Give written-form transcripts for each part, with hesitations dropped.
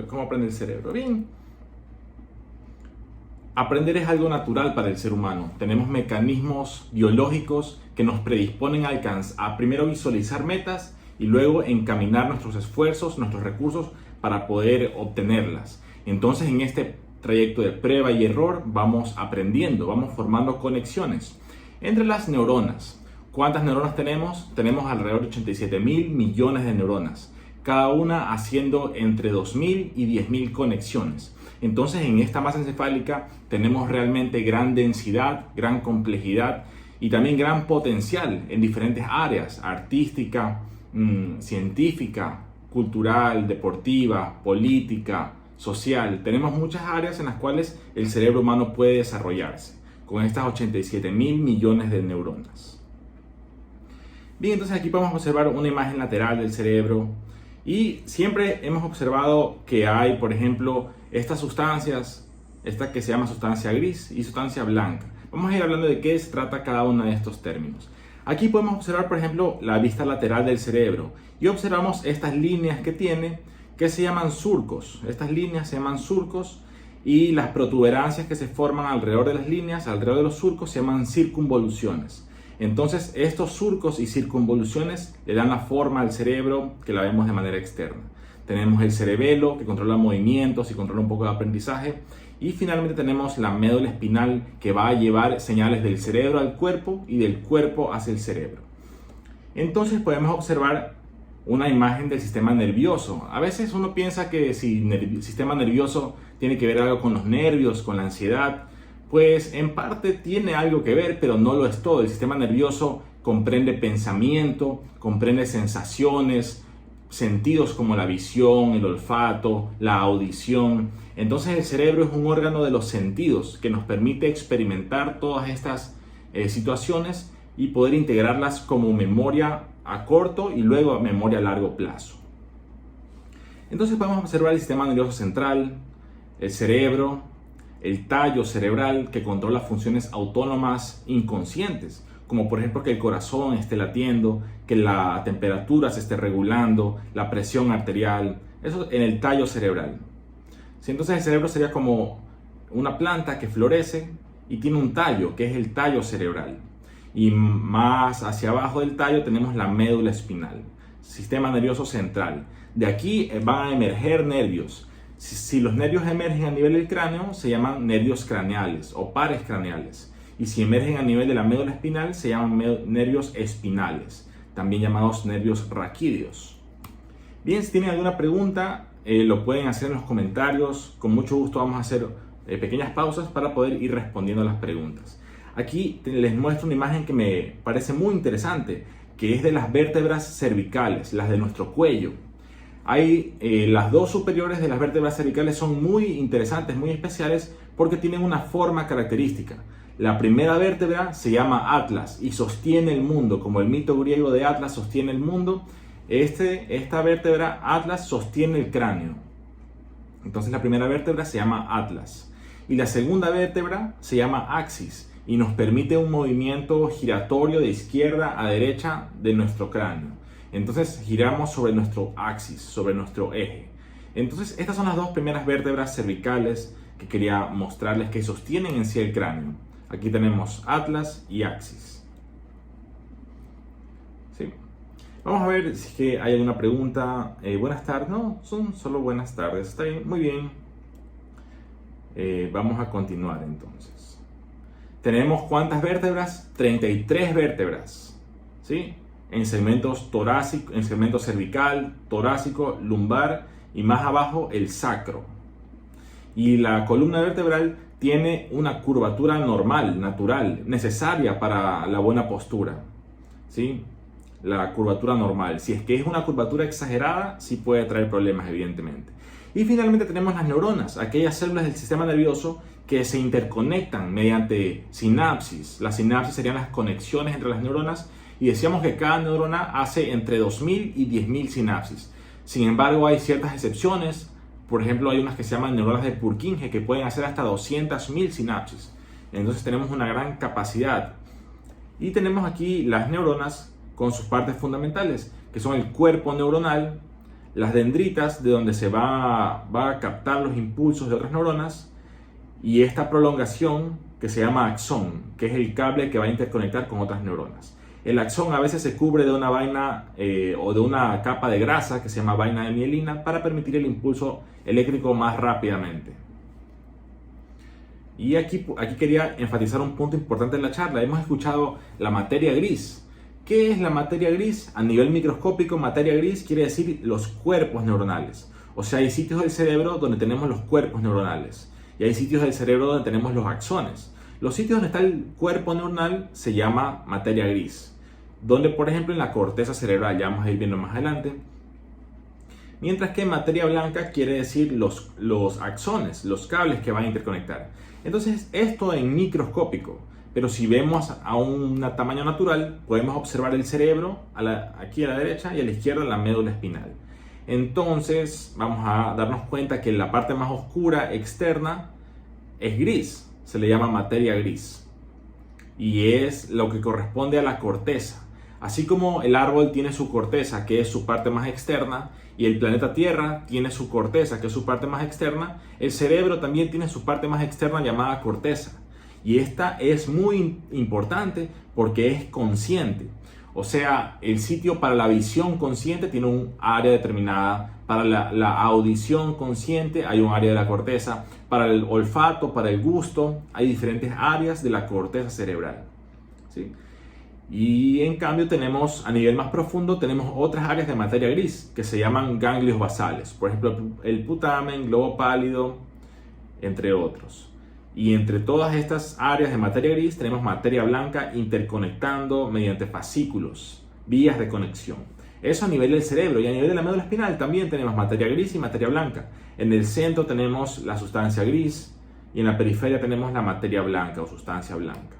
cómo aprende el cerebro? Bien, aprender es algo natural para el ser humano. Tenemos mecanismos biológicos que nos predisponen a primero visualizar metas y luego encaminar nuestros esfuerzos, nuestros recursos para poder obtenerlas. Entonces, en este trayecto de prueba y error vamos aprendiendo, vamos formando conexiones entre las neuronas. ¿Cuántas neuronas tenemos? Tenemos alrededor de 87.000 millones de neuronas, cada una haciendo entre 2.000 y 10.000 conexiones. Entonces, en esta masa encefálica tenemos realmente gran densidad, gran complejidad y también gran potencial en diferentes áreas: artística, científica, cultural, deportiva, política, social. Tenemos muchas áreas en las cuales el cerebro humano puede desarrollarse con estas 87.000 millones de neuronas. Bien, entonces aquí podemos observar una imagen lateral del cerebro y siempre hemos observado que hay, por ejemplo, estas sustancias, esta que se llama sustancia gris y sustancia blanca. Vamos a ir hablando de qué se trata cada uno de estos términos. Aquí podemos observar, por ejemplo, la vista lateral del cerebro y observamos estas líneas que tiene, que se llaman surcos. Estas líneas se llaman surcos y las protuberancias que se forman alrededor de las líneas, alrededor de los surcos, se llaman circunvoluciones. Entonces, estos surcos y circunvoluciones le dan la forma al cerebro que la vemos de manera externa. Tenemos el cerebelo, que controla movimientos y controla un poco de aprendizaje. Y finalmente tenemos la médula espinal, que va a llevar señales del cerebro al cuerpo y del cuerpo hacia el cerebro. Entonces podemos observar una imagen del sistema nervioso. A veces uno piensa que si el sistema nervioso tiene que ver algo con los nervios, con la ansiedad, pues en parte tiene algo que ver, pero no lo es todo. El sistema nervioso comprende pensamiento, comprende sensaciones, sentidos como la visión, el olfato, la audición. Entonces el cerebro es un órgano de los sentidos que nos permite experimentar todas estas situaciones y poder integrarlas como memoria a corto y luego a memoria a largo plazo. Entonces podemos observar el sistema nervioso central, el cerebro, el tallo cerebral, que controla funciones autónomas inconscientes, como por ejemplo que el corazón esté latiendo, que la temperatura se esté regulando, la presión arterial. Eso en el tallo cerebral. Entonces el cerebro sería como una planta que florece y tiene un tallo, que es el tallo cerebral. Y más hacia abajo del tallo tenemos la médula espinal, sistema nervioso central. De aquí van a emerger nervios. Si los nervios emergen a nivel del cráneo, se llaman nervios craneales o pares craneales. Y si emergen a nivel de la médula espinal, se llaman nervios espinales, también llamados nervios raquídeos. Bien, si tienen alguna pregunta, lo pueden hacer en los comentarios. Con mucho gusto vamos a hacer pequeñas pausas para poder ir respondiendo a las preguntas. Aquí les muestro una imagen que me parece muy interesante, que es de las vértebras cervicales, las de nuestro cuello. Las dos superiores de las vértebras cervicales son muy interesantes, muy especiales, porque tienen una forma característica. La primera vértebra se llama Atlas y sostiene el mundo, como el mito griego de Atlas sostiene el mundo. Esta vértebra Atlas sostiene el cráneo. Entonces la primera vértebra se llama Atlas y la segunda vértebra se llama Axis y nos permite un movimiento giratorio de izquierda a derecha de nuestro cráneo. Entonces giramos sobre nuestro axis, sobre nuestro eje. Entonces estas son las dos primeras vértebras cervicales que quería mostrarles, que sostienen en sí el cráneo. Aquí tenemos Atlas y Axis. ¿Sí? Vamos a ver si hay alguna pregunta. Buenas tardes. No, son solo buenas tardes. Está bien, muy bien. Vamos a continuar entonces. Tenemos ¿cuántas vértebras? 33 vértebras. ¿Sí? En segmentos torácicos, en segmento cervical, torácico, lumbar y más abajo el sacro. Y la columna vertebral tiene una curvatura normal, natural, necesaria para la buena postura. ¿Sí? La curvatura normal. Si es que es una curvatura exagerada, sí puede traer problemas, evidentemente. Y finalmente tenemos las neuronas, aquellas células del sistema nervioso que se interconectan mediante sinapsis. Las sinapsis serían las conexiones entre las neuronas y decíamos que cada neurona hace entre 2.000 y 10.000 sinapsis. Sin embargo, hay ciertas excepciones. Por ejemplo, hay unas que se llaman neuronas de Purkinje que pueden hacer hasta 200.000 sinapsis. Entonces tenemos una gran capacidad. Y tenemos aquí las neuronas con sus partes fundamentales, que son el cuerpo neuronal, las dendritas, de donde se va a captar los impulsos de otras neuronas, y esta prolongación que se llama axón, que es el cable que va a interconectar con otras neuronas. El axón a veces se cubre de una vaina o de una capa de grasa que se llama vaina de mielina para permitir el impulso eléctrico más rápidamente. Y aquí quería enfatizar un punto importante en la charla. Hemos escuchado la materia gris. ¿Qué es la materia gris? A nivel microscópico, materia gris quiere decir los cuerpos neuronales. O sea, hay sitios del cerebro donde tenemos los cuerpos neuronales y hay sitios del cerebro donde tenemos los axones. Los sitios donde está el cuerpo neuronal se llama materia gris, donde por ejemplo en la corteza cerebral, ya vamos a ir viendo más adelante. Mientras que materia blanca quiere decir los axones, los cables que van a interconectar. Entonces esto en microscópico, pero si vemos a un tamaño natural, podemos observar el cerebro aquí a la derecha y a la izquierda la médula espinal. Entonces vamos a darnos cuenta que la parte más oscura externa es gris, se le llama materia gris y es lo que corresponde a la corteza. Así como el árbol tiene su corteza, que es su parte más externa, y el planeta Tierra tiene su corteza, que es su parte más externa, el cerebro también tiene su parte más externa llamada corteza. Y esta es muy importante porque es consciente. O sea, el sitio para la visión consciente tiene un área determinada, para la audición consciente hay un área de la corteza, para el olfato, para el gusto, hay diferentes áreas de la corteza cerebral, ¿sí? Y en cambio tenemos, a nivel más profundo, tenemos otras áreas de materia gris que se llaman ganglios basales. Por ejemplo, el putamen, globo pálido, entre otros. Y entre todas estas áreas de materia gris tenemos materia blanca interconectando mediante fascículos, vías de conexión. Eso a nivel del cerebro, y a nivel de la médula espinal también tenemos materia gris y materia blanca. En el centro tenemos la sustancia gris y en la periferia tenemos la materia blanca o sustancia blanca.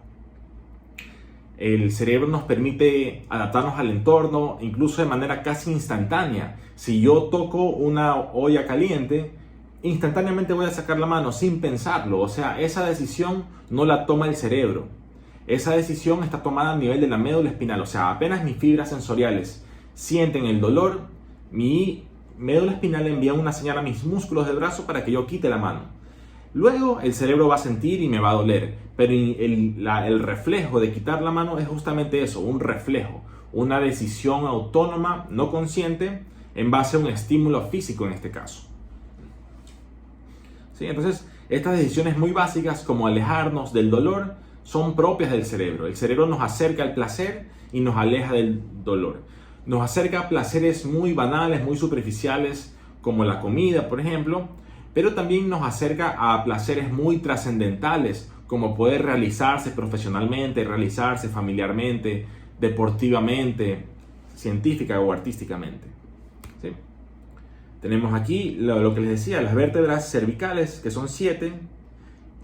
El cerebro nos permite adaptarnos al entorno, incluso de manera casi instantánea. Si yo toco una olla caliente, instantáneamente voy a sacar la mano sin pensarlo. O sea, esa decisión no la toma el cerebro. Esa decisión está tomada a nivel de la médula espinal. O sea, apenas mis fibras sensoriales sienten el dolor, mi médula espinal envía una señal a mis músculos del brazo para que yo quite la mano. Luego el cerebro va a sentir y me va a doler, pero el reflejo de quitar la mano es justamente eso, un reflejo, una decisión autónoma, no consciente, en base a un estímulo físico en este caso. ¿Sí? Entonces, estas decisiones muy básicas como alejarnos del dolor son propias del cerebro. El cerebro nos acerca al placer y nos aleja del dolor. Nos acerca a placeres muy banales, muy superficiales, como la comida, por ejemplo, pero también nos acerca a placeres muy trascendentales, como poder realizarse profesionalmente, realizarse familiarmente, deportivamente, científica o artísticamente. ¿Sí? Tenemos aquí lo que les decía, las vértebras cervicales, que son 7,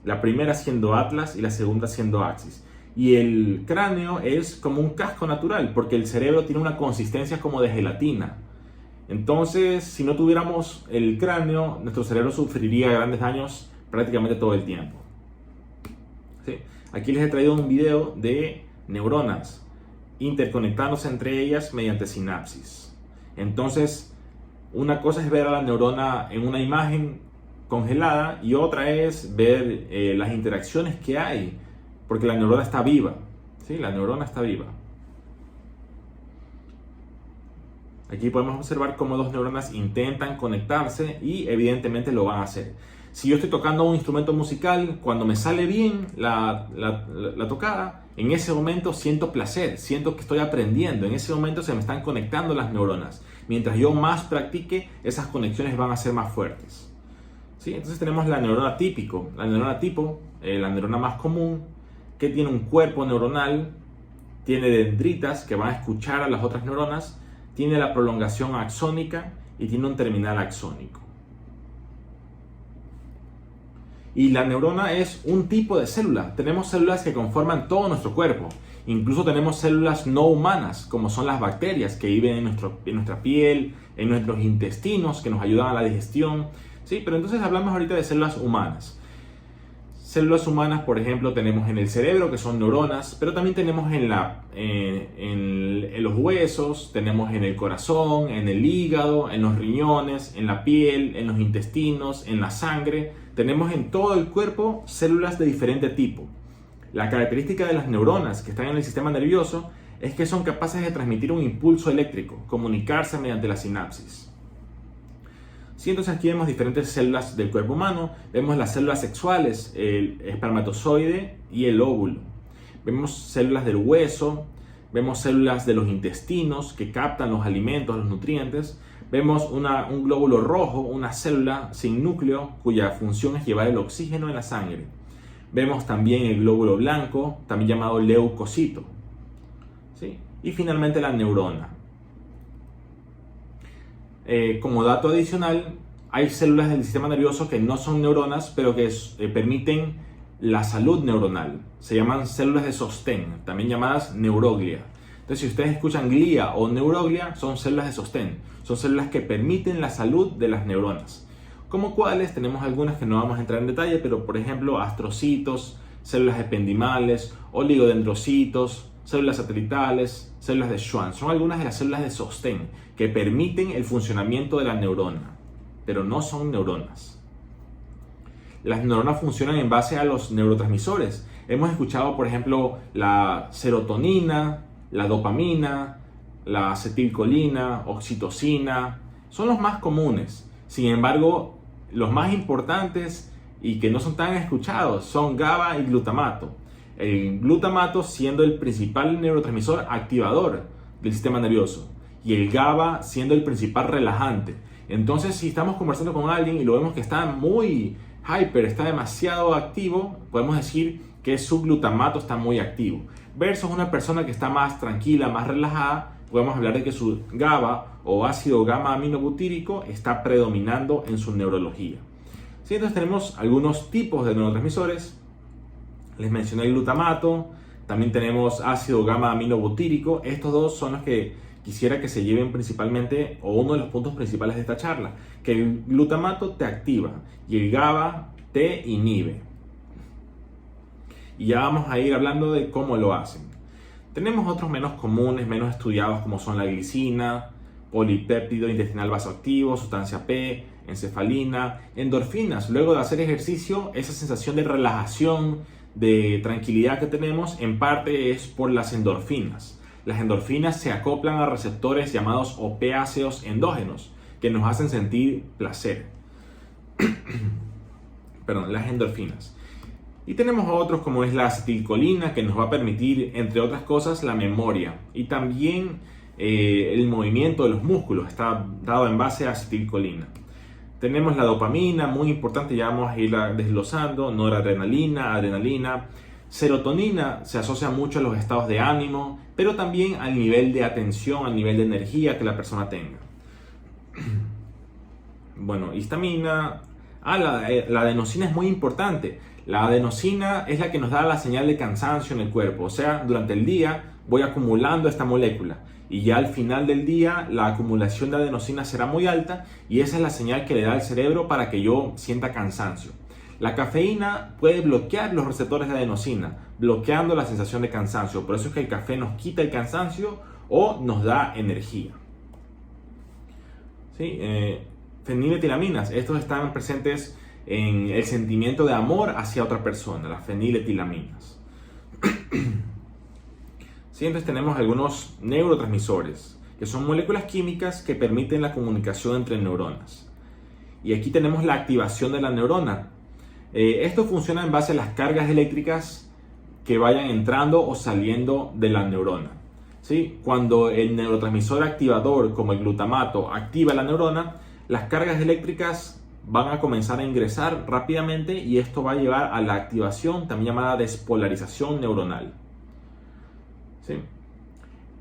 la primera siendo atlas y la segunda siendo axis. Y el cráneo es como un casco natural, porque el cerebro tiene una consistencia como de gelatina. Entonces, si no tuviéramos el cráneo, nuestro cerebro sufriría grandes daños prácticamente todo el tiempo. ¿Sí? Aquí les he traído un video de neuronas interconectándose entre ellas mediante sinapsis. Entonces, una cosa es ver a la neurona en una imagen congelada y otra es ver las interacciones que hay, porque la neurona está viva. ¿Sí? La neurona está viva. Aquí podemos observar cómo dos neuronas intentan conectarse y evidentemente lo van a hacer. Si yo estoy tocando un instrumento musical, cuando me sale bien la tocada, en ese momento siento placer, siento que estoy aprendiendo. En ese momento se me están conectando las neuronas. Mientras yo más practique, esas conexiones van a ser más fuertes. ¿Sí? Entonces tenemos la neurona típico, la neurona tipo, la neurona más común, que tiene un cuerpo neuronal, tiene dendritas que van a escuchar a las otras neuronas, tiene la prolongación axónica y tiene un terminal axónico. Y la neurona es un tipo de célula. Tenemos células que conforman todo nuestro cuerpo. Incluso tenemos células no humanas, como son las bacterias que viven en nuestra piel, en nuestros intestinos, que nos ayudan a la digestión. ¿Sí? Pero entonces hablamos ahorita de células humanas. Células humanas, por ejemplo, tenemos en el cerebro, que son neuronas, pero también tenemos en los huesos, tenemos en el corazón, en el hígado, en los riñones, en la piel, en los intestinos, en la sangre. Tenemos en todo el cuerpo células de diferente tipo. La característica de las neuronas que están en el sistema nervioso es que son capaces de transmitir un impulso eléctrico, comunicarse mediante la sinapsis. Sí, entonces aquí vemos diferentes células del cuerpo humano. Vemos las células sexuales, el espermatozoide y el óvulo. Vemos células del hueso, vemos células de los intestinos que captan los alimentos, los nutrientes. Vemos un glóbulo rojo, una célula sin núcleo cuya función es llevar el oxígeno en la sangre. Vemos también el glóbulo blanco, también llamado leucocito. ¿Sí? Y finalmente la neurona. Como dato adicional, hay células del sistema nervioso que no son neuronas, pero que permiten la salud neuronal. Se llaman células de sostén, también llamadas neuroglia. Entonces, si ustedes escuchan glía o neuroglia, son células de sostén. Son células que permiten la salud de las neuronas. Como cuáles, tenemos algunas que no vamos a entrar en detalle, pero por ejemplo, astrocitos, células ependimales, oligodendrocitos, células satelitales, células de Schwann. Son algunas de las células de sostén que permiten el funcionamiento de la neurona, pero no son neuronas. Las neuronas funcionan en base a los neurotransmisores. Hemos escuchado, por ejemplo, la serotonina, la dopamina, la acetilcolina, oxitocina. Son los más comunes. Sin embargo, los más importantes y que no son tan escuchados son GABA y glutamato. El glutamato siendo el principal neurotransmisor activador del sistema nervioso y el GABA siendo el principal relajante. Entonces, si estamos conversando con alguien y lo vemos que está muy está demasiado activo, podemos decir que su glutamato está muy activo. Versus una persona que está más tranquila, más relajada, podemos hablar de que su GABA o ácido gamma aminobutírico está predominando en su neurología. Sí, entonces tenemos algunos tipos de neurotransmisores. Les mencioné el glutamato, también tenemos ácido gamma aminobutírico. Estos dos son los que quisiera que se lleven principalmente, o uno de los puntos principales de esta charla, que el glutamato te activa y el GABA te inhibe. Y ya vamos a ir hablando de cómo lo hacen. Tenemos otros menos comunes, menos estudiados, como son la glicina, polipéptido intestinal vasoactivo, sustancia P, encefalina, endorfinas. Luego de hacer ejercicio, esa sensación de relajación, de tranquilidad que tenemos, en parte es por las endorfinas. Las endorfinas se acoplan a receptores llamados opiáceos endógenos, que nos hacen sentir placer. Perdón, las endorfinas. Y tenemos otros como es la acetilcolina, que nos va a permitir, entre otras cosas, la memoria. Y también el movimiento de los músculos está dado en base a acetilcolina. Tenemos la dopamina, muy importante, ya vamos a ir desglosando, noradrenalina, adrenalina. Serotonina se asocia mucho a los estados de ánimo, pero también al nivel de atención, al nivel de energía que la persona tenga. Bueno, histamina. La adenosina es muy importante. La adenosina es la que nos da la señal de cansancio en el cuerpo. O sea, durante el día voy acumulando esta molécula. Y ya al final del día la acumulación de adenosina será muy alta y esa es la señal que le da el cerebro para que yo sienta cansancio. La cafeína puede bloquear los receptores de adenosina, bloqueando la sensación de cansancio. Por eso es que el café nos quita el cansancio o nos da energía. ¿Sí? Feniletilaminas, estos están presentes en el sentimiento de amor hacia otra persona, las feniletilaminas. Siempre tenemos algunos neurotransmisores, que son moléculas químicas que permiten la comunicación entre neuronas. Y aquí tenemos la activación de la neurona. Esto funciona en base a las cargas eléctricas que vayan entrando o saliendo de la neurona. ¿Sí? Cuando el neurotransmisor activador, como el glutamato, activa la neurona, las cargas eléctricas van a comenzar a ingresar rápidamente y esto va a llevar a la activación, también llamada despolarización neuronal. ¿Sí?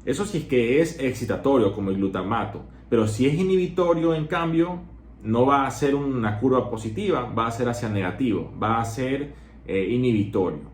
Eso sí es que es excitatorio, como el glutamato, pero si es inhibitorio, en cambio, no va a ser una curva positiva, va a ser hacia negativo, va a ser inhibitorio.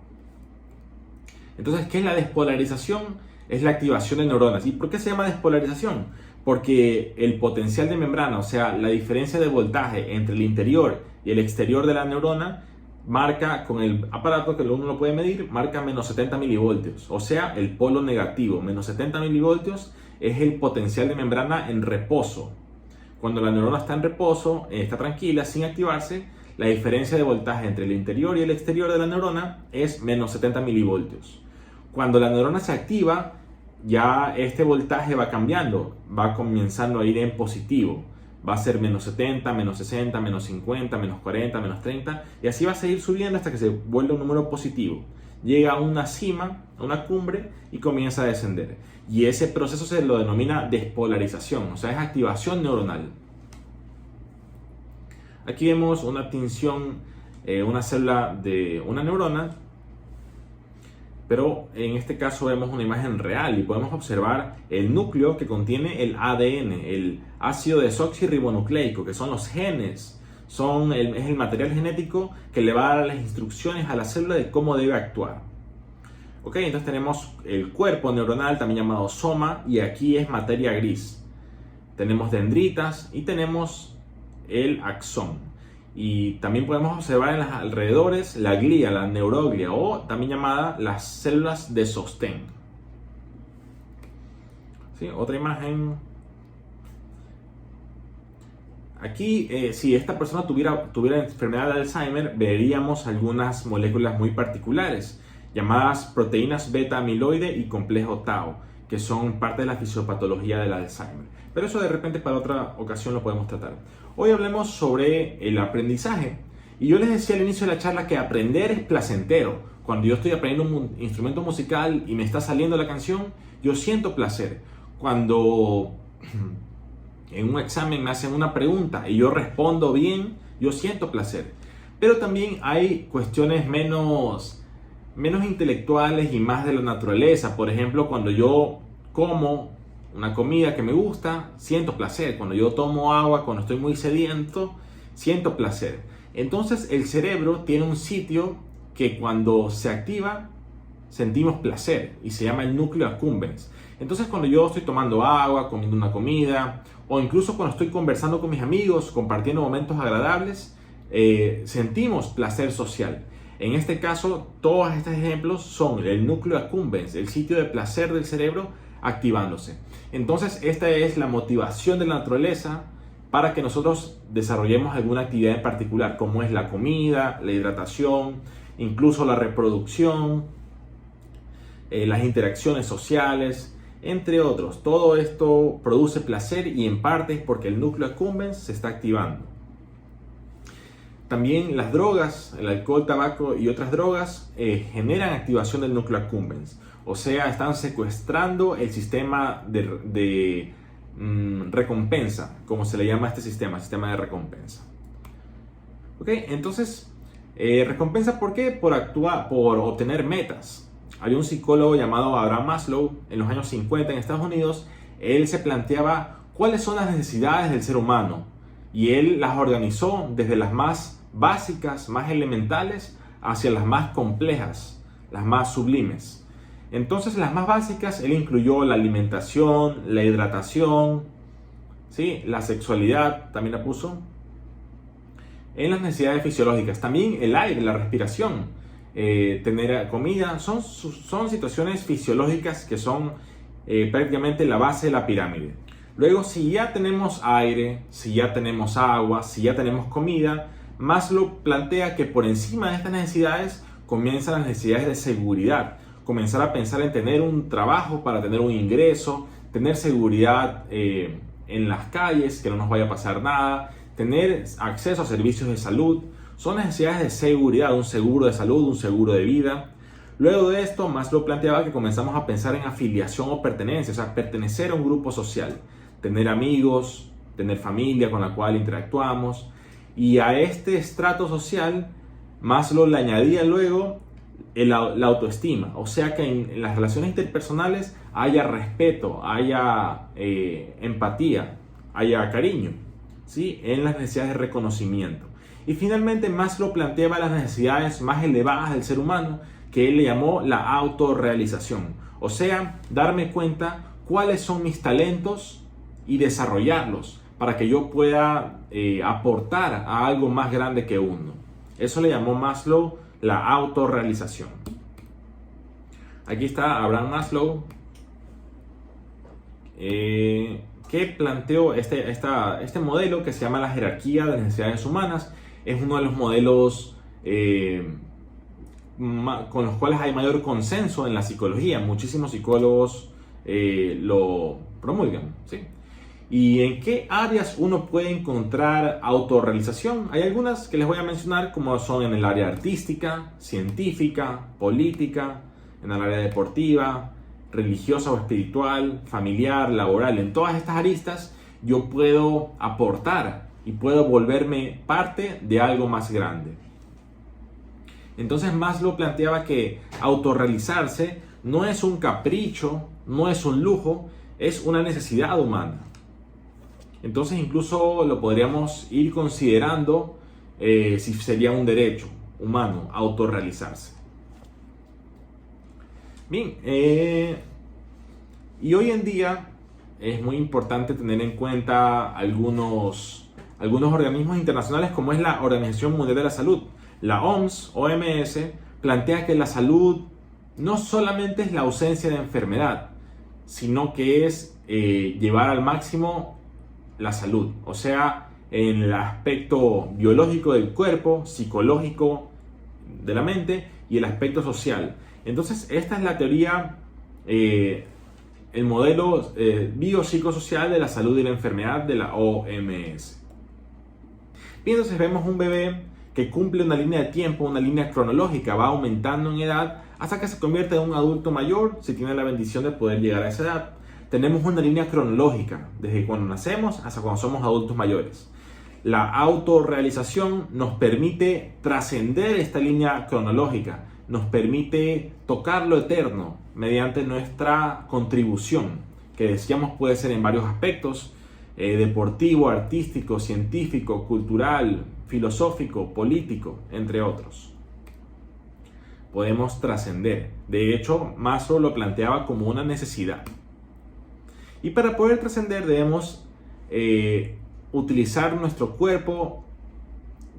Entonces, ¿qué es la despolarización? Es la activación de neuronas. ¿Y por qué se llama despolarización? Porque el potencial de membrana, o sea, la diferencia de voltaje entre el interior y el exterior de la neurona, marca, con el aparato que uno lo puede medir, marca menos 70 milivoltios, o sea, el polo negativo. Menos 70 milivoltios es el potencial de membrana en reposo. Cuando la neurona está en reposo, está tranquila, sin activarse, la diferencia de voltaje entre el interior y el exterior de la neurona es menos 70 milivoltios. Cuando la neurona se activa, ya este voltaje va cambiando, va comenzando a ir en positivo. Va a ser menos 70, menos 60, menos 50, menos 40, menos 30, y así va a seguir subiendo hasta que se vuelve un número positivo. Llega a una cima, a una cumbre, y comienza a descender. Y ese proceso se lo denomina despolarización, o sea, es activación neuronal. Aquí vemos una tinción, una célula de una neurona, pero en este caso vemos una imagen real y podemos observar el núcleo que contiene el ADN, el ácido desoxirribonucleico, que son los genes, es el material genético que le va a dar las instrucciones a la célula de cómo debe actuar. Ok, entonces tenemos el cuerpo neuronal, también llamado soma, y aquí es materia gris. Tenemos dendritas y tenemos el axón. Y también podemos observar en los alrededores la glía, la neuroglia, o también llamada las células de sostén. ¿Sí? Otra imagen. Aquí, si esta persona tuviera enfermedad de Alzheimer, veríamos algunas moléculas muy particulares, llamadas proteínas beta amiloide y complejo tau, que son parte de la fisiopatología del Alzheimer. Pero eso de repente para otra ocasión lo podemos tratar. Hoy hablemos sobre el aprendizaje. Y yo les decía al inicio de la charla que aprender es placentero. Cuando yo estoy aprendiendo un instrumento musical y me está saliendo la canción, yo siento placer. Cuando en un examen me hacen una pregunta y yo respondo bien, yo siento placer. Pero también hay cuestiones menos intelectuales y más de la naturaleza. Por ejemplo, cuando yo como una comida que me gusta, siento placer. Cuando yo tomo agua, cuando estoy muy sediento, siento placer. Entonces el cerebro tiene un sitio que cuando se activa, sentimos placer y se llama el núcleo accumbens. Entonces cuando yo estoy tomando agua, comiendo una comida, o incluso cuando estoy conversando con mis amigos, compartiendo momentos agradables, sentimos placer social. En este caso, todos estos ejemplos son el núcleo accumbens, el sitio de placer del cerebro activándose. Entonces, esta es la motivación de la naturaleza para que nosotros desarrollemos alguna actividad en particular, como es la comida, la hidratación, incluso la reproducción, las interacciones sociales, entre otros. Todo esto produce placer y en parte es porque el núcleo accumbens se está activando. También las drogas, el alcohol, tabaco y otras drogas generan activación del núcleo accumbens. O sea, están secuestrando el sistema de recompensa, como se le llama a este sistema de recompensa. Ok, entonces, recompensa ¿por qué? Por obtener metas. Había un psicólogo llamado Abraham Maslow en los años 50 en Estados Unidos. Él se planteaba cuáles son las necesidades del ser humano y él las organizó desde las más básicas, más elementales, hacia las más complejas, las más sublimes. Entonces, las más básicas, él incluyó la alimentación, la hidratación, ¿sí? La sexualidad, también la puso. En las necesidades fisiológicas, también el aire, la respiración, tener comida, son situaciones fisiológicas que son prácticamente la base de la pirámide. Luego, si ya tenemos aire, si ya tenemos agua, si ya tenemos comida, Maslow plantea que por encima de estas necesidades comienzan las necesidades de seguridad. Comenzar a pensar en tener un trabajo para tener un ingreso, tener seguridad en las calles, que no nos vaya a pasar nada, tener acceso a servicios de salud. Son necesidades de seguridad, un seguro de salud, un seguro de vida. Luego de esto, Maslow planteaba que comenzamos a pensar en afiliación o pertenencia, o sea, pertenecer a un grupo social, tener amigos, tener familia con la cual interactuamos. Y a este estrato social, Maslow le añadía luego la autoestima, o sea que en las relaciones interpersonales haya respeto, haya empatía, haya cariño, ¿sí? En las necesidades de reconocimiento. Y finalmente Maslow planteaba las necesidades más elevadas del ser humano, que él le llamó la autorrealización, o sea, darme cuenta cuáles son mis talentos y desarrollarlos para que yo pueda aportar a algo más grande que uno. Eso le llamó Maslow la autorrealización. Aquí está Abraham Maslow, que planteó este modelo que se llama la jerarquía de las necesidades humanas. Es uno de los modelos con los cuales hay mayor consenso en la psicología. Muchísimos psicólogos lo promulgan, ¿sí? ¿Y en qué áreas uno puede encontrar autorrealización? Hay algunas que les voy a mencionar, como son en el área artística, científica, política, en el área deportiva, religiosa o espiritual, familiar, laboral. En todas estas aristas yo puedo aportar y puedo volverme parte de algo más grande. Entonces Maslow planteaba que autorrealizarse no es un capricho, no es un lujo, es una necesidad humana. Entonces incluso lo podríamos ir considerando si sería un derecho humano autorrealizarse. Bien, y hoy en día es muy importante tener en cuenta algunos organismos internacionales, como es la Organización Mundial de la Salud. La OMS plantea que la salud no solamente es la ausencia de enfermedad, sino que es llevar al máximo la salud, o sea, en el aspecto biológico del cuerpo, psicológico de la mente y el aspecto social. Entonces, esta es la teoría, el modelo biopsicosocial de la salud y la enfermedad de la OMS. Bien, entonces vemos un bebé que cumple una línea de tiempo, una línea cronológica, va aumentando en edad hasta que se convierte en un adulto mayor, si tiene la bendición de poder llegar a esa edad. Tenemos una línea cronológica, desde cuando nacemos hasta cuando somos adultos mayores. La autorrealización nos permite trascender esta línea cronológica, nos permite tocar lo eterno mediante nuestra contribución, que decíamos puede ser en varios aspectos, deportivo, artístico, científico, cultural, filosófico, político, entre otros. Podemos trascender. De hecho, Maslow lo planteaba como una necesidad. Y para poder trascender debemos utilizar nuestro cuerpo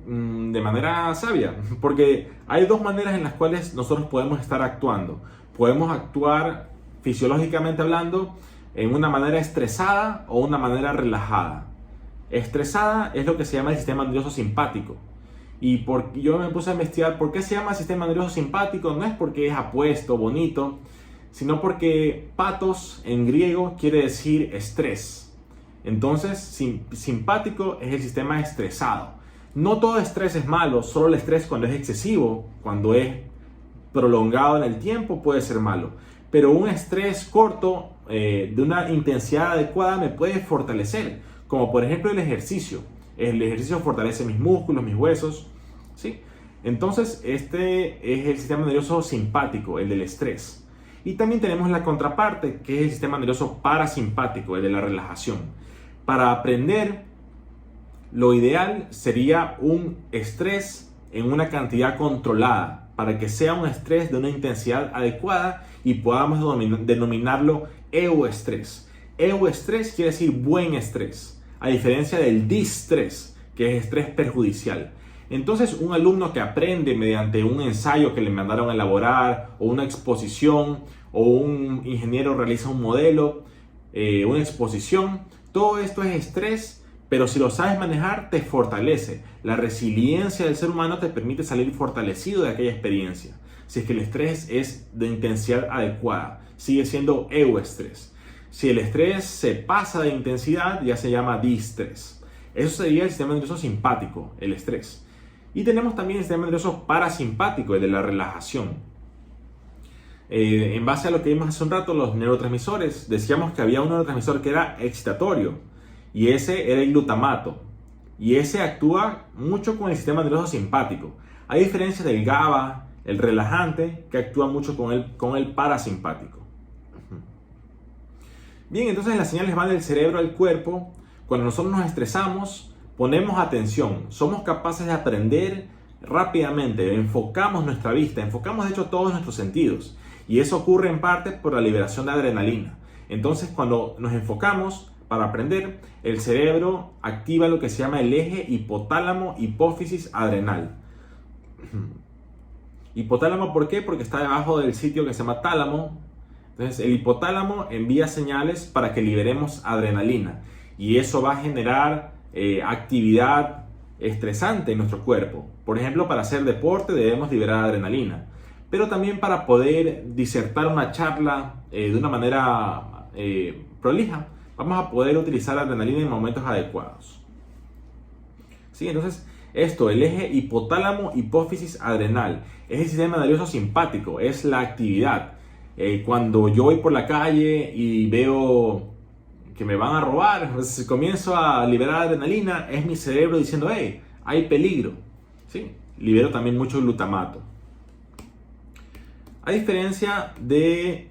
de manera sabia, porque hay dos maneras en las cuales nosotros podemos estar actuando. Podemos actuar fisiológicamente hablando en una manera estresada o una manera relajada. Estresada es lo que se llama el sistema nervioso simpático. Y yo me puse a investigar por qué se llama sistema nervioso simpático. No es porque es apuesto, bonito, sino porque patos en griego quiere decir estrés. Entonces, simpático es el sistema estresado. No todo estrés es malo, solo el estrés cuando es excesivo, cuando es prolongado en el tiempo puede ser malo. Pero un estrés corto, de una intensidad adecuada, me puede fortalecer. Como por ejemplo el ejercicio. El ejercicio fortalece mis músculos, mis huesos, ¿sí? Entonces, este es el sistema nervioso simpático, el del estrés. Y también tenemos la contraparte, que es el sistema nervioso parasimpático, el de la relajación. Para aprender, lo ideal sería un estrés en una cantidad controlada, para que sea un estrés de una intensidad adecuada y podamos denominarlo euestrés. Euestrés quiere decir buen estrés, a diferencia del distrés, que es estrés perjudicial. Entonces, un alumno que aprende mediante un ensayo que le mandaron a elaborar, o una exposición, o un ingeniero realiza un modelo, una exposición, todo esto es estrés, pero si lo sabes manejar, te fortalece. La resiliencia del ser humano te permite salir fortalecido de aquella experiencia. Si es que el estrés es de intensidad adecuada, sigue siendo euestrés. Si el estrés se pasa de intensidad, ya se llama distrés. Eso sería el sistema nervioso simpático, el estrés. Y tenemos también el sistema nervioso parasimpático, el de la relajación. En base a lo que vimos hace un rato, los neurotransmisores, decíamos que había un neurotransmisor que era excitatorio, y ese era el glutamato. Y ese actúa mucho con el sistema nervioso simpático. Hay diferencias del GABA, el relajante, que actúa mucho con el parasimpático. Bien, entonces las señales van del cerebro al cuerpo. Cuando nosotros nos estresamos, ponemos atención, somos capaces de aprender rápidamente, enfocamos nuestra vista, enfocamos de hecho todos nuestros sentidos. Y eso ocurre en parte por la liberación de adrenalina. Entonces, cuando nos enfocamos para aprender, el cerebro activa lo que se llama el eje hipotálamo-hipófisis adrenal. Hipotálamo, ¿por qué? Porque está debajo del sitio que se llama tálamo. Entonces el hipotálamo envía señales para que liberemos adrenalina y eso va a generar actividad estresante en nuestro cuerpo. Por ejemplo, para hacer deporte debemos liberar adrenalina, pero también para poder disertar una charla de una manera prolija, vamos a poder utilizar adrenalina en momentos adecuados. ¿Sí? Entonces, el eje hipotálamo, hipófisis, adrenal, es el sistema nervioso simpático, es la actividad. Cuando yo voy por la calle y veo que me van a robar, pues comienzo a liberar adrenalina, es mi cerebro diciendo, hey, hay peligro. ¿Sí? Libero también mucho glutamato. A diferencia de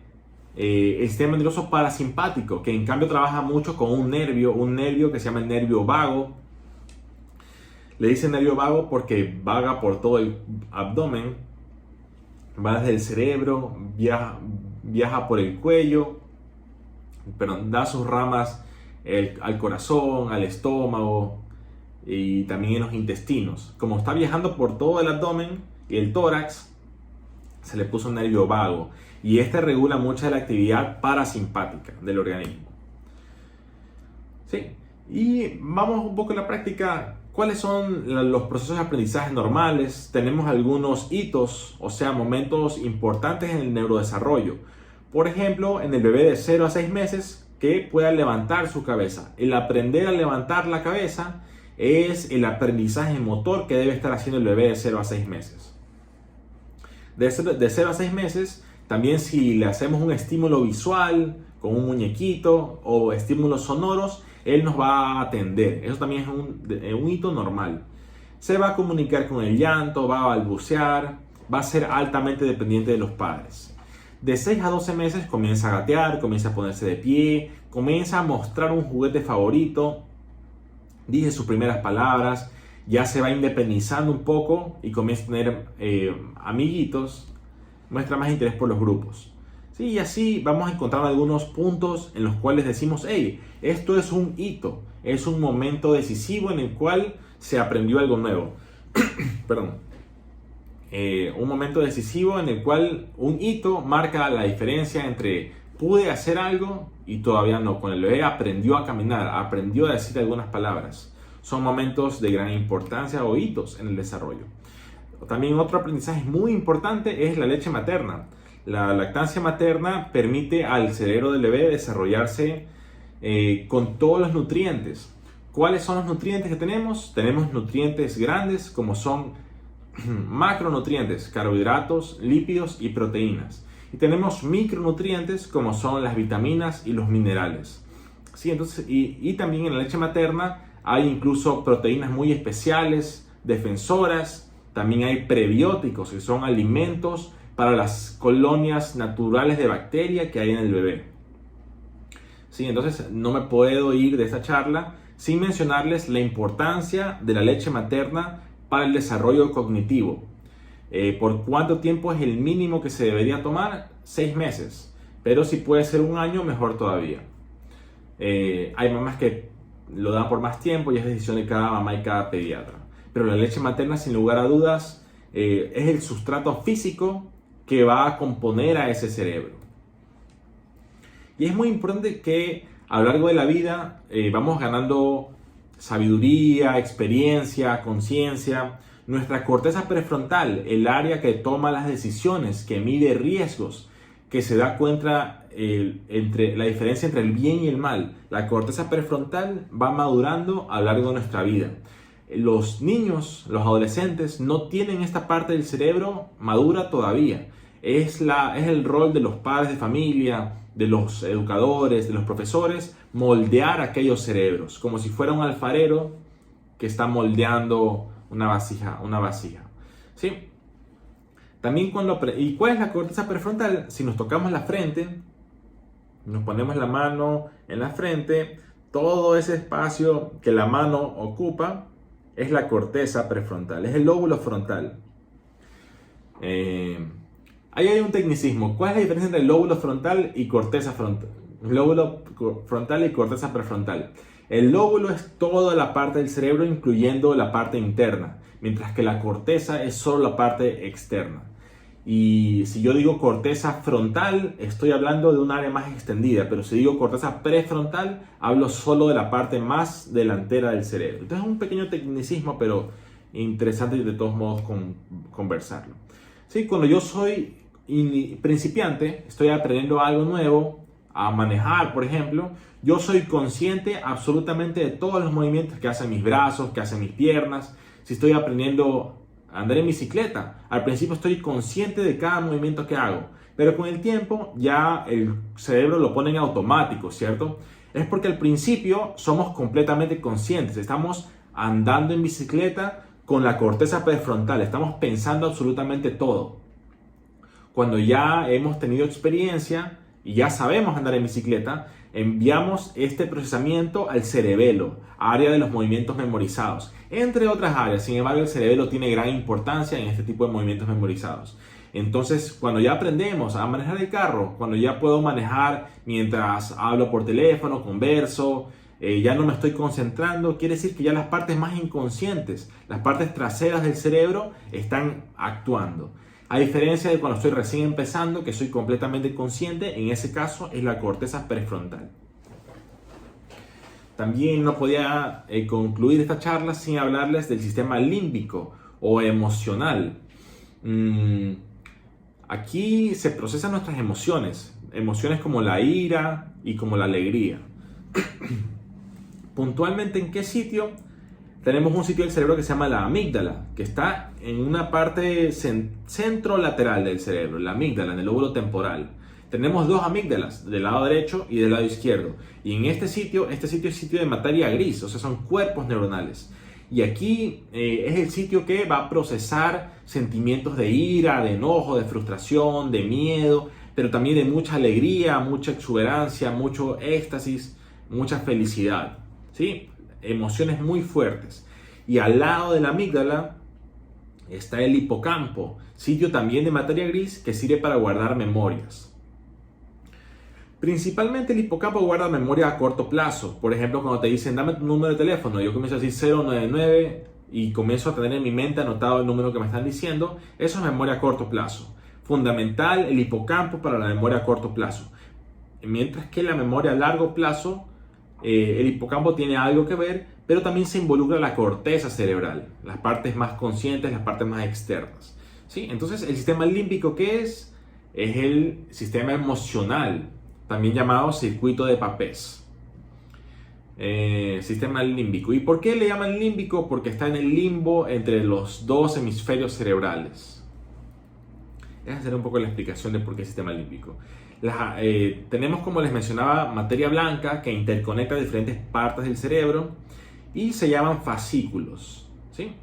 el sistema nervioso parasimpático, que en cambio trabaja mucho con un nervio que se llama el nervio vago. Le dicen nervio vago porque vaga por todo el abdomen, va desde el cerebro, viaja por el cuello, pero da sus ramas al corazón, al estómago y también en los intestinos. Como está viajando por todo el abdomen y el tórax, se le puso un nervio vago y este regula mucha de la actividad parasimpática del organismo. Sí. Y vamos un poco a la práctica. ¿Cuáles son los procesos de aprendizaje normales? Tenemos algunos hitos, o sea, momentos importantes en el neurodesarrollo. Por ejemplo, en el bebé de 0 a 6 meses que pueda levantar su cabeza. El aprender a levantar la cabeza es el aprendizaje motor que debe estar haciendo el bebé de 0 a 6 meses. De 0 a 6 meses, también si le hacemos un estímulo visual con un muñequito o estímulos sonoros, él nos va a atender. Eso también es un hito normal. Se va a comunicar con el llanto, va a balbucear, va a ser altamente dependiente de los padres. De 6 a 12 meses comienza a gatear, comienza a ponerse de pie, comienza a mostrar un juguete favorito, dice sus primeras palabras, ya se va independizando un poco y comienza a tener amiguitos, muestra más interés por los grupos. Sí, y así vamos a encontrar algunos puntos en los cuales decimos, hey, esto es un hito, es un momento decisivo en el cual se aprendió algo nuevo. Perdón. Un momento decisivo en el cual un hito marca la diferencia entre pude hacer algo y todavía no. Con el bebé aprendió a caminar, aprendió a decir algunas palabras. Son momentos de gran importancia o hitos en el desarrollo. También otro aprendizaje muy importante es la leche materna. La lactancia materna permite al cerebro del bebé desarrollarse con todos los nutrientes. ¿Cuáles son los nutrientes que tenemos? Tenemos nutrientes grandes como son macronutrientes, carbohidratos, lípidos y proteínas. Y tenemos micronutrientes como son las vitaminas y los minerales. ¿Sí? Entonces, y también en la leche materna hay incluso proteínas muy especiales, defensoras. También hay prebióticos, que son alimentos para las colonias naturales de bacteria que hay en el bebé. Sí, entonces no me puedo ir de esta charla sin mencionarles la importancia de la leche materna para el desarrollo cognitivo. ¿Por cuánto tiempo es el mínimo que se debería tomar? 6 meses. Pero si puede ser un año, mejor todavía. Hay mamás que lo dan por más tiempo y es decisión de cada mamá y cada pediatra. Pero la leche materna, sin lugar a dudas, es el sustrato físico que va a componer a ese cerebro. Y es muy importante que a lo largo de la vida vamos ganando sabiduría, experiencia, conciencia. Nuestra corteza prefrontal, el área que toma las decisiones, que mide riesgos, que se da cuenta entre la diferencia entre el bien y el mal. La corteza prefrontal va madurando a lo largo de nuestra vida. Los niños, los adolescentes, no tienen esta parte del cerebro madura todavía. Es el rol de los padres de familia, de los educadores, de los profesores, moldear aquellos cerebros, como si fuera un alfarero que está moldeando una vasija. ¿Sí? También ¿y cuál es la corteza prefrontal? Si nos tocamos la frente, nos ponemos la mano en la frente, todo ese espacio que la mano ocupa es la corteza prefrontal, es el lóbulo frontal. Ahí hay un tecnicismo. ¿Cuál es la diferencia entre el lóbulo frontal y corteza frontal? Lóbulo frontal y corteza prefrontal. El lóbulo es toda la parte del cerebro, incluyendo la parte interna. mientras que la corteza es solo la parte externa. Y si yo digo corteza frontal, estoy hablando de un área más extendida, pero si digo corteza prefrontal, hablo solo de la parte más delantera del cerebro. Entonces es un pequeño tecnicismo, pero interesante de todos modos conversarlo. Sí, cuando yo soy principiante, estoy aprendiendo algo nuevo, a manejar, por ejemplo, yo soy consciente absolutamente de todos los movimientos que hacen mis brazos, que hacen mis piernas. Si estoy aprendiendo a andar en bicicleta, al principio estoy consciente de cada movimiento que hago, pero con el tiempo ya el cerebro lo pone en automático, ¿cierto? Es porque al principio somos completamente conscientes, estamos andando en bicicleta con la corteza prefrontal, estamos pensando absolutamente todo. Cuando ya hemos tenido experiencia y ya sabemos andar en bicicleta, enviamos este procesamiento al cerebelo, área de los movimientos memorizados, entre otras áreas. Sin embargo, el cerebelo tiene gran importancia en este tipo de movimientos memorizados. Entonces, cuando ya aprendemos a manejar el carro, cuando ya puedo manejar mientras hablo por teléfono, converso, ya no me estoy concentrando, quiere decir que ya las partes más inconscientes, las partes traseras del cerebro están actuando. A diferencia de cuando estoy recién empezando, que soy completamente consciente, en ese caso es la corteza prefrontal. También no podía concluir esta charla sin hablarles del sistema límbico o emocional. Aquí se procesan nuestras emociones, emociones como la ira y como la alegría. Puntualmente, ¿en qué sitio? Tenemos un sitio del cerebro que se llama la amígdala, que está en una parte centro-lateral del cerebro, la amígdala, en el lóbulo temporal. Tenemos dos amígdalas, del lado derecho y del lado izquierdo. Y en este sitio es sitio de materia gris, o sea, son cuerpos neuronales. Y aquí es el sitio que va a procesar sentimientos de ira, de enojo, de frustración, de miedo, pero también de mucha alegría, mucha exuberancia, mucho éxtasis, mucha felicidad, ¿sí? Emociones muy fuertes. Y al lado de la amígdala está el hipocampo, sitio también de materia gris que sirve para guardar memorias. Principalmente el hipocampo guarda memoria a corto plazo. Por ejemplo, cuando te dicen dame tu número de teléfono, yo comienzo a decir 099 y comienzo a tener en mi mente anotado el número que me están diciendo. Eso es memoria a corto plazo. Fundamental el hipocampo para la memoria a corto plazo. Mientras que la memoria a largo plazo, el hipocampo tiene algo que ver, pero también se involucra la corteza cerebral, las partes más conscientes, las partes más externas, ¿sí? Entonces, el sistema límbico, ¿qué es? Es el sistema emocional, también llamado circuito de Papez. Sistema límbico. ¿Y por qué le llaman límbico? Porque está en el limbo entre los dos hemisferios cerebrales. Esa será un poco la explicación de por qué el sistema límbico. Tenemos, como les mencionaba, materia blanca que interconecta diferentes partes del cerebro y se llaman fascículos, ¿sí?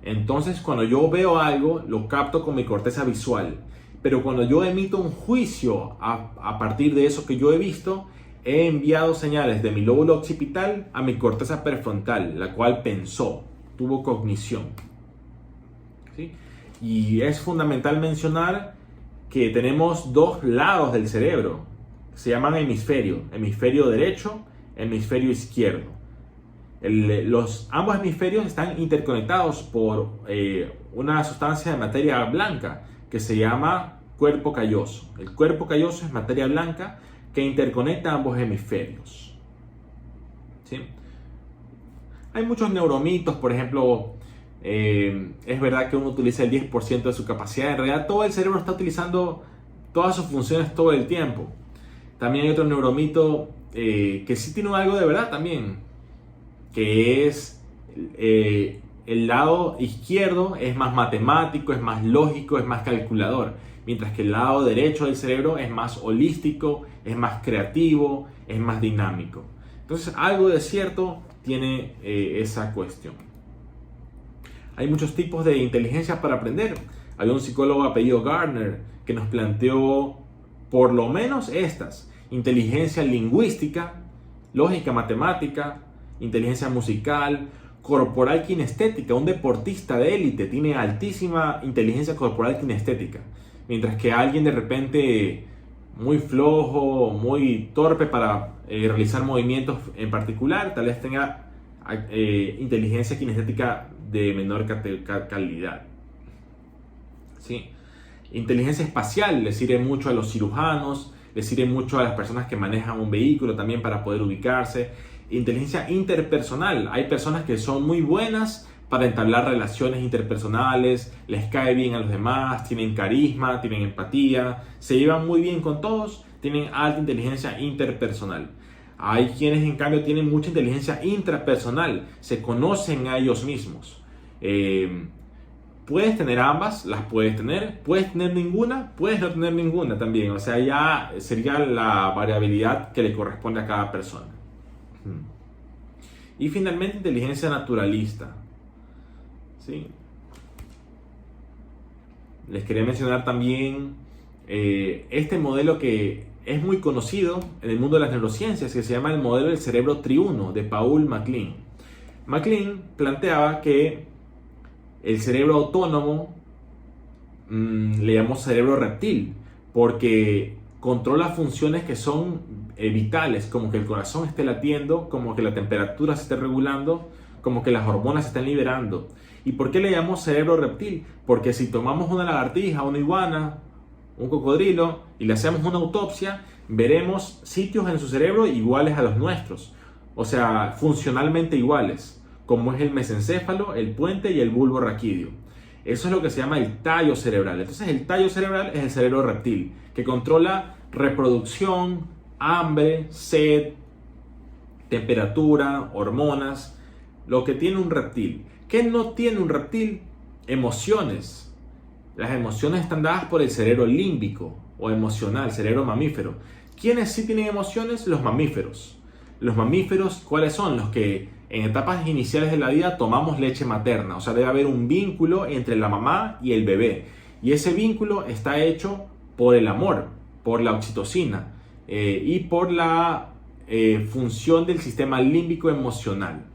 Entonces, cuando yo veo algo, lo capto con mi corteza visual, pero cuando yo emito un juicio a partir de eso que yo he visto, he enviado señales de mi lóbulo occipital a mi corteza prefrontal, la cual pensó, tuvo cognición, ¿sí? Y es fundamental mencionar que tenemos dos lados del cerebro, se llaman hemisferio derecho, hemisferio izquierdo. Ambos hemisferios están interconectados por una sustancia de materia blanca que se llama cuerpo calloso. El cuerpo calloso es materia blanca que interconecta ambos hemisferios, ¿sí? Hay muchos neuromitos, por ejemplo, es verdad que uno utiliza el 10% de su capacidad. En realidad todo el cerebro está utilizando todas sus funciones todo el tiempo. También hay otro neuromito que sí tiene algo de verdad también, que es el lado izquierdo es más matemático, es más lógico, es más calculador, mientras que el lado derecho del cerebro es más holístico, es más creativo, es más dinámico. Entonces algo de cierto tiene esa cuestión. Hay muchos tipos de inteligencia para aprender. Había un psicólogo apellido Gardner que nos planteó por lo menos estas: inteligencia lingüística, lógica matemática, inteligencia musical, corporal kinestética. Un deportista de élite tiene altísima inteligencia corporal kinestética, mientras que alguien de repente muy flojo, muy torpe para realizar movimientos en particular, tal vez tenga inteligencia kinestética de menor calidad. ¿Sí? Inteligencia espacial le sirve mucho a los cirujanos, le sirve mucho a las personas que manejan un vehículo también para poder ubicarse. Inteligencia interpersonal, hay personas que son muy buenas para entablar relaciones interpersonales, les cae bien a los demás, tienen carisma, tienen empatía, se llevan muy bien con todos, tienen alta inteligencia interpersonal. Hay quienes en cambio tienen mucha inteligencia intrapersonal, se conocen a ellos mismos. Puedes tener ambas, las puedes tener ninguna, puedes no tener ninguna también. O sea, ya sería la variabilidad que le corresponde a cada persona. Y finalmente, inteligencia naturalista. ¿Sí? Les quería mencionar también este modelo que es muy conocido en el mundo de las neurociencias, que se llama el modelo del cerebro triuno de Paul MacLean. MacLean planteaba que el cerebro autónomo le llamó cerebro reptil porque controla funciones que son vitales, como que el corazón esté latiendo, como que la temperatura se esté regulando, como que las hormonas se estén liberando. ¿Y por qué le llamamos cerebro reptil? Porque si tomamos una lagartija, una iguana, un cocodrilo y le hacemos una autopsia, veremos sitios en su cerebro iguales a los nuestros, o sea, funcionalmente iguales, como es el mesencéfalo, el puente y el bulbo raquídeo. Eso es lo que se llama el tallo cerebral. Entonces el tallo cerebral es el cerebro reptil, que controla reproducción, hambre, sed, temperatura, hormonas, lo que tiene un reptil. ¿Qué no tiene un reptil? Emociones. Las emociones están dadas por el cerebro límbico o emocional, cerebro mamífero. ¿Quiénes sí tienen emociones? Los mamíferos. Los mamíferos, ¿cuáles son? Los que en etapas iniciales de la vida tomamos leche materna. O sea, debe haber un vínculo entre la mamá y el bebé. Y ese vínculo está hecho por el amor, por la oxitocina y por la función del sistema límbico emocional.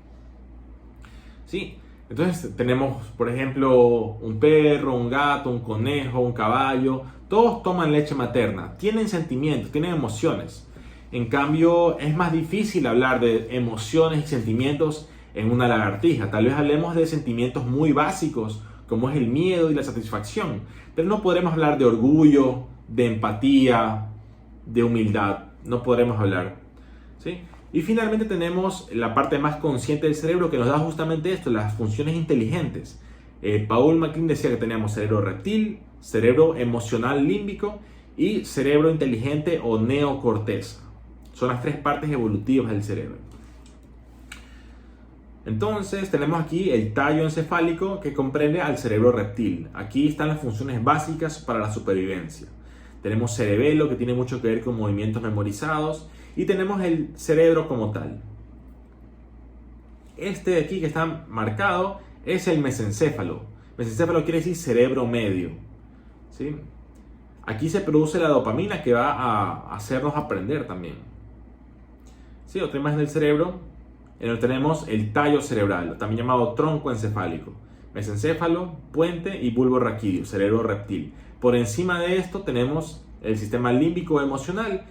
¿Sí? Entonces tenemos, por ejemplo, un perro, un gato, un conejo, un caballo. Todos toman leche materna, tienen sentimientos, tienen emociones. En cambio, es más difícil hablar de emociones y sentimientos en una lagartija. Tal vez hablemos de sentimientos muy básicos, como es el miedo y la satisfacción. Pero no podremos hablar de orgullo, de empatía, de humildad. No podremos hablar. ¿Sí? Y finalmente tenemos la parte más consciente del cerebro que nos da justamente esto, las funciones inteligentes. Paul MacLean decía que teníamos cerebro reptil, cerebro emocional límbico y cerebro inteligente o neocorteza. Son las tres partes evolutivas del cerebro. Entonces tenemos aquí el tallo encefálico que comprende al cerebro reptil. Aquí están las funciones básicas para la supervivencia. Tenemos cerebelo, que tiene mucho que ver con movimientos memorizados, y tenemos el cerebro como tal. Este de aquí que está marcado es el mesencéfalo. Mesencéfalo quiere decir cerebro medio. ¿Sí? Aquí se produce la dopamina que va a hacernos aprender también. ¿Sí? Otra imagen del cerebro, en donde tenemos el tallo cerebral, también llamado tronco encefálico. Mesencéfalo, puente y bulbo raquídeo, cerebro reptil. Por encima de esto tenemos el sistema límbico emocional.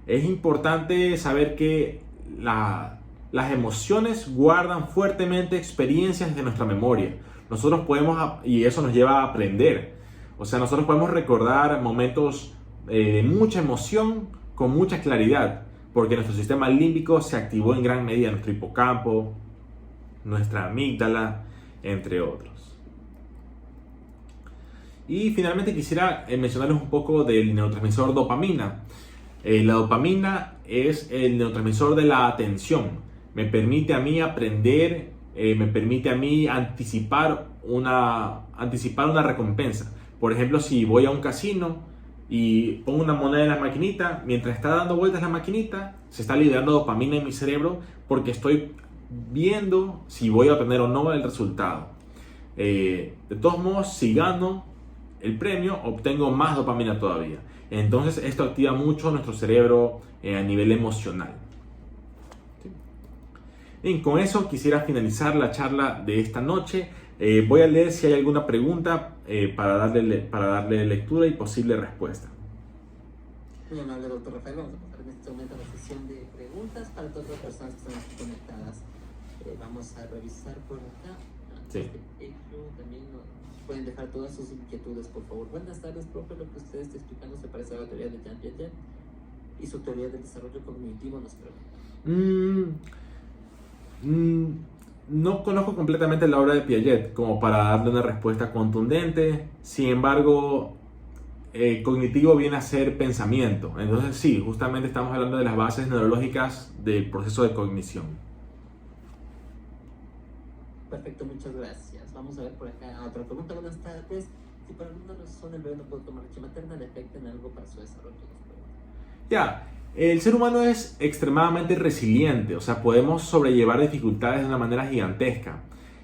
Es importante saber que las emociones guardan fuertemente experiencias de nuestra memoria. Nosotros podemos, y eso nos lleva a aprender. O sea, nosotros podemos recordar momentos de mucha emoción con mucha claridad, porque nuestro sistema límbico se activó en gran medida, nuestro hipocampo, nuestra amígdala, entre otros. Y finalmente quisiera mencionarles un poco del neurotransmisor dopamina. La dopamina es el neurotransmisor de la atención. Me permite a mí aprender, me permite a mí anticipar una recompensa. Por ejemplo, si voy a un casino y pongo una moneda en la maquinita, mientras está dando vueltas la maquinita, se está liberando dopamina en mi cerebro porque estoy viendo si voy a obtener o no el resultado. De todos modos, si gano el premio, obtengo más dopamina todavía. Entonces esto activa mucho nuestro cerebro a nivel emocional. ¿Sí? Bien, con eso quisiera finalizar la charla de esta noche. Voy a leer si hay alguna pregunta para darle lectura y posible respuesta. Muy amable, doctor Rafael. Vamos a pasar en este momento a la sesión de preguntas para todas las personas que están aquí conectadas. Vamos a revisar por acá. Sí. Ello también nos pueden dejar todas sus inquietudes, por favor. Buenas tardes, profe. Lo que usted está explicando se parece a la teoría de Jean Piaget y su teoría del desarrollo cognitivo, nos pregunta. No conozco completamente la obra de Piaget como para darle una respuesta contundente. Sin embargo, cognitivo viene a ser pensamiento. Entonces sí, justamente estamos hablando de las bases neurológicas del proceso de cognición. Perfecto, muchas gracias. Vamos a ver por acá otra pregunta. Buenas tardes. Si por alguna razón el bebé no puede tomar leche materna, ¿le afecta en algo para su desarrollo? Ya, el ser humano es extremadamente resiliente, o sea, podemos sobrellevar dificultades de una manera gigantesca.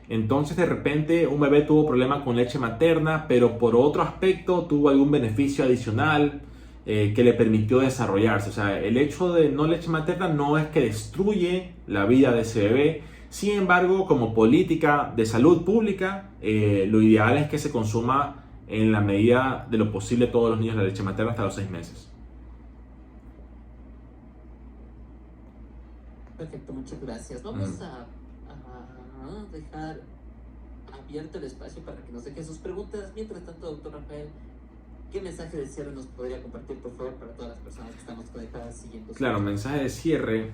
Entonces, de repente, un bebé tuvo problema con leche materna, pero por otro aspecto tuvo algún beneficio adicional que le permitió desarrollarse. O sea, el hecho de no leche materna no es que destruye la vida de ese bebé. Sin embargo, como política de salud pública, lo ideal es que se consuma en la medida de lo posible todos los niños la leche materna hasta los 6 meses. Perfecto, muchas gracias. Vamos a dejar abierto el espacio para que nos dejen sus preguntas. Mientras tanto, doctor Rafael, ¿qué mensaje de cierre nos podría compartir, por favor, para todas las personas que estamos conectadas siguiendo? Claro, mensaje de cierre.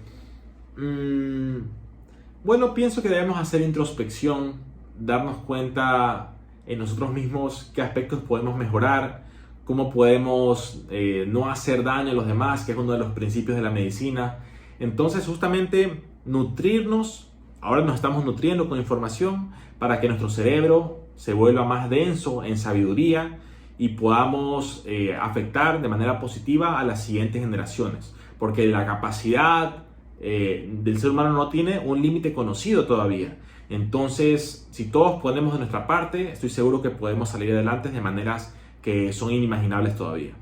Bueno, pienso que debemos hacer introspección, darnos cuenta en nosotros mismos qué aspectos podemos mejorar, cómo podemos no hacer daño a los demás, que es uno de los principios de la medicina. Entonces, justamente nutrirnos, ahora nos estamos nutriendo con información para que nuestro cerebro se vuelva más denso en sabiduría y podamos afectar de manera positiva a las siguientes generaciones. Porque la capacidad del ser humano no tiene un límite conocido todavía. Entonces, si todos ponemos de nuestra parte, estoy seguro que podemos salir adelante de maneras que son inimaginables todavía.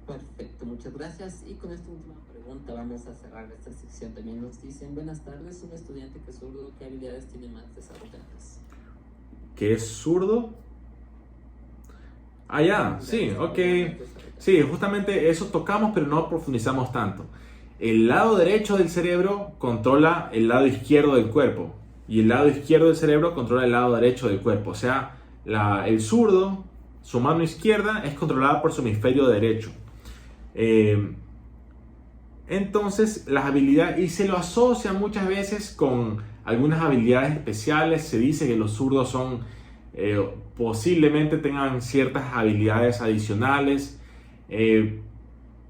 Perfecto, muchas gracias. Y con esta última pregunta vamos a cerrar esta sección. También nos dicen, buenas tardes, un estudiante que es zurdo, ¿qué habilidades tiene más desarrolladas? ¿Qué es zurdo? Ah, ya, sí, ok. Sí, justamente eso tocamos, pero no profundizamos tanto. El lado derecho del cerebro controla el lado izquierdo del cuerpo y el lado izquierdo del cerebro controla el lado derecho del cuerpo. O sea, el zurdo, su mano izquierda es controlada por su hemisferio derecho. Entonces, las habilidades, y se lo asocia muchas veces con algunas habilidades especiales. Se dice que los zurdos son, posiblemente tengan ciertas habilidades adicionales,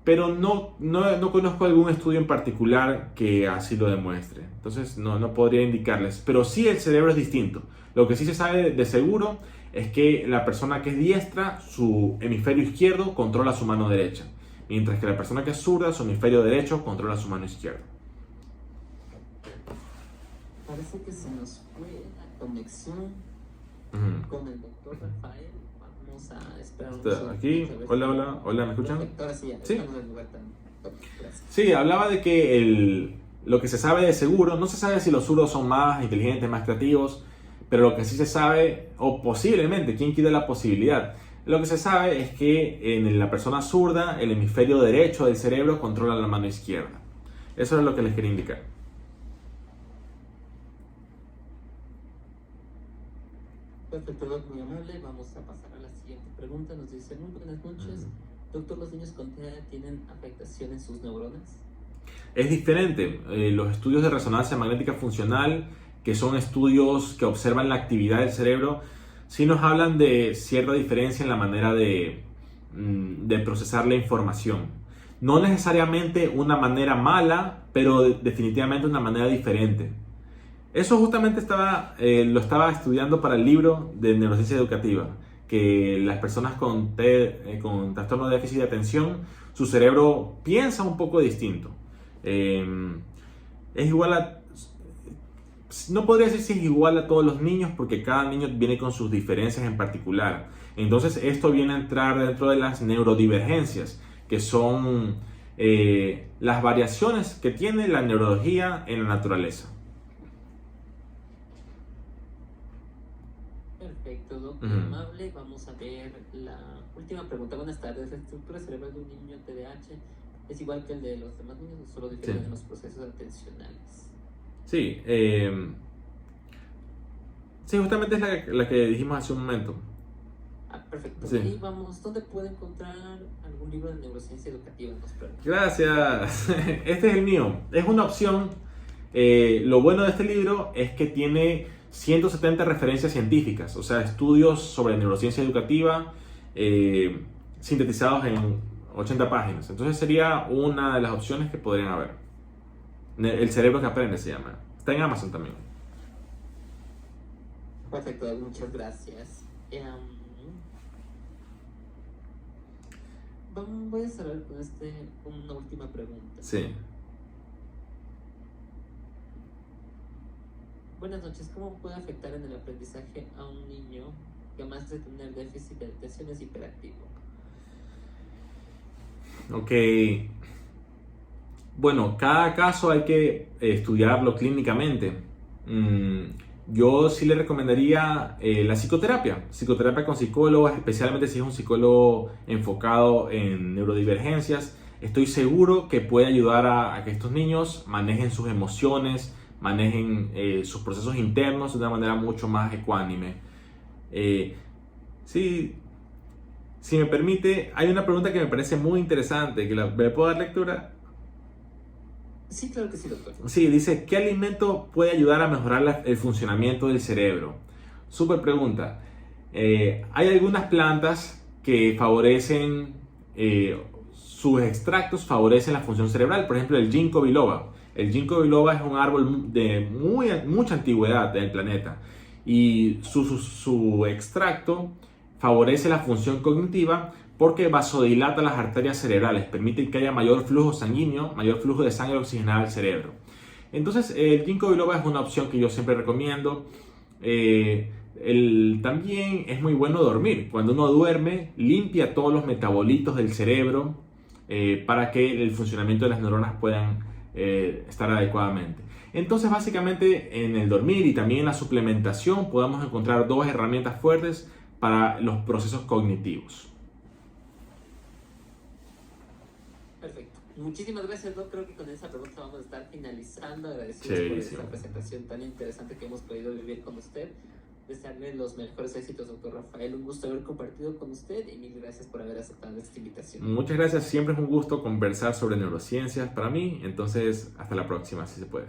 pero no conozco algún estudio en particular que así lo demuestre. Entonces, no podría indicarles, pero sí el cerebro es distinto. Lo que sí se sabe de seguro es que la persona que es diestra, su hemisferio izquierdo controla su mano derecha. Mientras que la persona que es zurda, su hemisferio derecho controla su mano izquierda. Parece que se nos fue la conexión con el doctor Rafael. Vamos a esperar un segundo. Aquí, hola, ¿me escuchan? Perfecto, ahora sí, Sí. estamos en el lugar tan... Gracias. Sí, hablaba de que lo que se sabe de seguro, no se sabe si los zurdos son más inteligentes, más creativos, pero lo que sí se sabe, o posiblemente, ¿quién quita la posibilidad? Lo que se sabe es que en la persona zurda, el hemisferio derecho del cerebro controla la mano izquierda. Eso es lo que les quería indicar. Perfecto, doctor, muy amable. Vamos a pasar a la siguiente pregunta. Nos dice, muy buenas noches. Doctor, ¿los niños con TEA tienen afectación en sus neuronas? Es diferente. Los estudios de resonancia magnética funcional, que son estudios que observan la actividad del cerebro, sí nos hablan de cierta diferencia en la manera de procesar la información. No necesariamente una manera mala, pero definitivamente una manera diferente. Eso justamente lo estaba estudiando para el libro de neurociencia educativa, que las personas con trastorno de déficit de atención, su cerebro piensa un poco distinto. Es igual no podría decir si es igual a todos los niños porque cada niño viene con sus diferencias en particular. Entonces esto viene a entrar dentro de las neurodivergencias, que son las variaciones que tiene la neurología en la naturaleza. Perfecto, doctor Amable. Vamos a ver la última pregunta. Buenas tardes. La estructura cerebral de un niño TDAH es igual que el de los demás niños, solo difieren en los procesos atencionales. Sí, sí, justamente es la que dijimos hace un momento. Ah, perfecto. Sí. Y vamos, ¿dónde puede encontrar algún libro de neurociencia educativa? Nos pregunta. Gracias. Este es el mío. Es una opción. Lo bueno de este libro es que tiene 170 referencias científicas, o sea, estudios sobre neurociencia educativa sintetizados en 80 páginas. Entonces sería una de las opciones que podrían haber. El cerebro que aprende se llama. Está en Amazon también. Perfecto, muchas gracias. Voy a cerrar con una última pregunta. Sí. Buenas noches, ¿cómo puede afectar en el aprendizaje a un niño que además de tener déficit de atención es hiperactivo? Ok. Bueno, cada caso hay que estudiarlo clínicamente. Yo sí le recomendaría la psicoterapia con psicólogos, especialmente si es un psicólogo enfocado en neurodivergencias. Estoy seguro que puede ayudar a que estos niños manejen sus emociones, manejen sus procesos internos de una manera mucho más ecuánime. Sí, si me permite, hay una pregunta que me parece muy interesante, que ¿me puedo dar lectura? Sí, claro que sí, doctor. Sí, dice, ¿qué alimento puede ayudar a mejorar el funcionamiento del cerebro? Súper pregunta. Hay algunas plantas que favorecen, sus extractos favorecen la función cerebral. Por ejemplo, el ginkgo biloba. El ginkgo biloba es un árbol de mucha antigüedad del planeta. Y su extracto favorece la función cognitiva porque vasodilata las arterias cerebrales, permite que haya mayor flujo sanguíneo, mayor flujo de sangre oxigenada al cerebro. Entonces, el ginkgo biloba es una opción que yo siempre recomiendo. También es muy bueno dormir. Cuando uno duerme, limpia todos los metabolitos del cerebro para que el funcionamiento de las neuronas puedan estar adecuadamente. Entonces, básicamente, en el dormir y también en la suplementación podemos encontrar dos herramientas fuertes para los procesos cognitivos. Perfecto. Muchísimas gracias, Doc. Creo que con esa pregunta vamos a estar finalizando. Agradecidos por esta presentación tan interesante que hemos podido vivir con usted. Desearle los mejores éxitos, doctor Rafael. Un gusto haber compartido con usted y mil gracias por haber aceptado esta invitación. Muchas gracias. Siempre es un gusto conversar sobre neurociencias para mí. Entonces, hasta la próxima, si se puede.